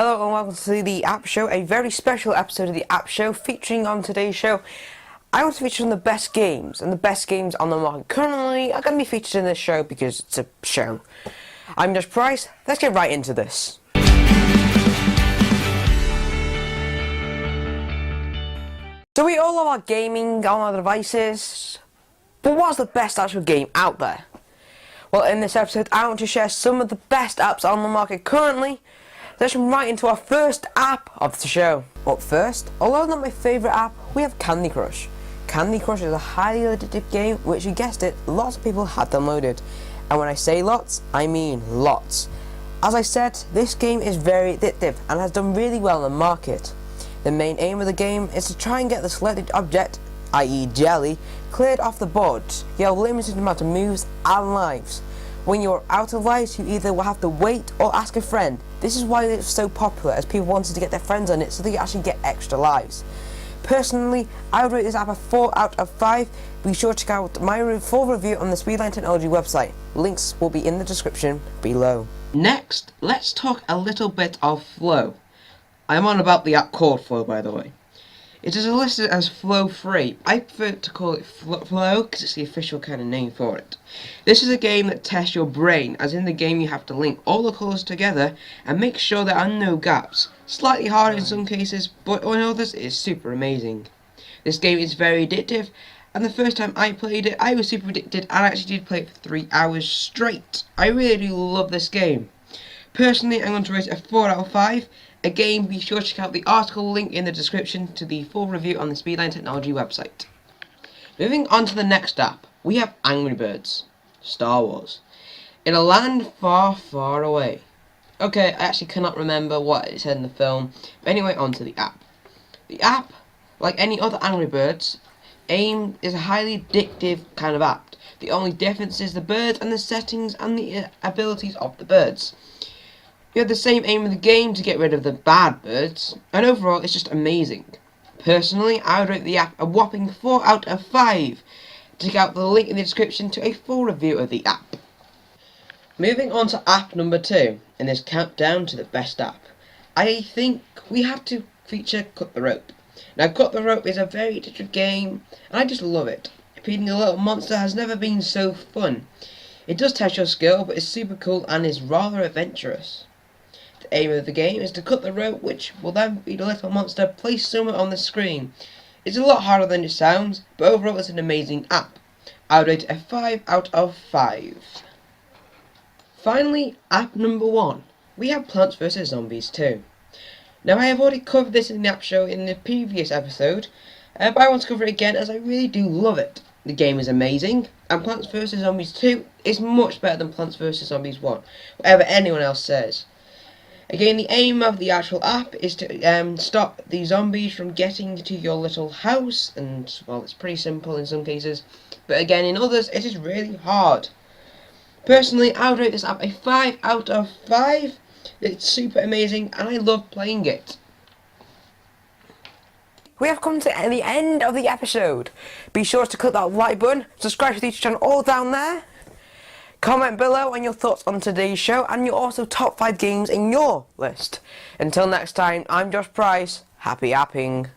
Hello and welcome to the App Show, a very special episode of the App Show. Featuring on today's show, I want to feature on the best games, and the best games on the market currently are going to be featured in this show because it's a show. I'm Josh Price, let's get right into this. So we all love our gaming on our devices, but what's the best actual game out there? Well, in this episode I want to share some of the best apps on the market currently. Let's jump right into our first app of the show. But first, although not my favourite app, we have Candy Crush. Candy Crush is a highly addictive game which, you guessed it, lots of people have downloaded. And when I say lots, I mean lots. As I said, this game is very addictive and has done really well in the market. The main aim of the game is to try and get the selected object, i.e. jelly, cleared off the board. You have a limited amount of moves and lives. When you're out of lives, you either will have to wait or ask a friend. This is why it's so popular, as people wanted to get their friends on it so they can actually get extra lives. Personally, I would rate this app a 4 out of 5. Be sure to check out my full review on the Speedline Technology website. Links will be in the description below. Next, let's talk a little bit of Flow. I'm on about the app called Flow, by the way. It is listed as Flow Free. I prefer to call it Flow because it's the official kind of name for it. This is a game that tests your brain, as in the game you have to link all the colours together and make sure there are no gaps. Slightly harder in some cases, but in others it is super amazing. This game is very addictive, and the first time I played it I was super addicted and I actually did play it for 3 hours straight. I really do love this game. Personally, I'm going to rate it a 4 out of 5. Again, be sure to check out the article link in the description to the full review on the Speedline Technology website. Moving on to the next app, we have Angry Birds Star Wars. In a land far, far away. Okay, I actually cannot remember what it said in the film, but anyway, on to the app. The app, like any other Angry Birds, is a highly addictive kind of app. The only difference is the birds and the settings and the abilities of the birds. You have the same aim of the game to get rid of the bad birds, and overall it's just amazing. Personally, I would rate the app a whopping 4 out of 5. Check out the link in the description to a full review of the app. Moving on to app number 2 in this countdown to the best app, I think we have to feature Cut the Rope. Now, Cut the Rope is a very addictive game, and I just love it. Feeding a little monster has never been so fun. It does test your skill, but it's super cool and is rather adventurous. The aim of the game is to cut the rope, which will then feed a little monster placed somewhere on the screen. It's a lot harder than it sounds, but overall it's an amazing app. I would rate it a 5 out of 5. Finally, app number 1. We have Plants vs Zombies 2. Now, I have already covered this in the app show in the previous episode, but I want to cover it again as I really do love it. The game is amazing, and Plants vs Zombies 2 is much better than Plants vs Zombies 1, whatever anyone else says. Again, the aim of the actual app is to stop the zombies from getting to your little house, and, well, it's pretty simple in some cases, but again, in others, it is really hard. Personally, I would rate this app a 5 out of 5. It's super amazing, and I love playing it. We have come to the end of the episode. Be sure to click that like button, subscribe to the YouTube channel all down there. Comment below on your thoughts on today's show and your also top 5 games in your list. Until next time, I'm Josh Price. Happy apping.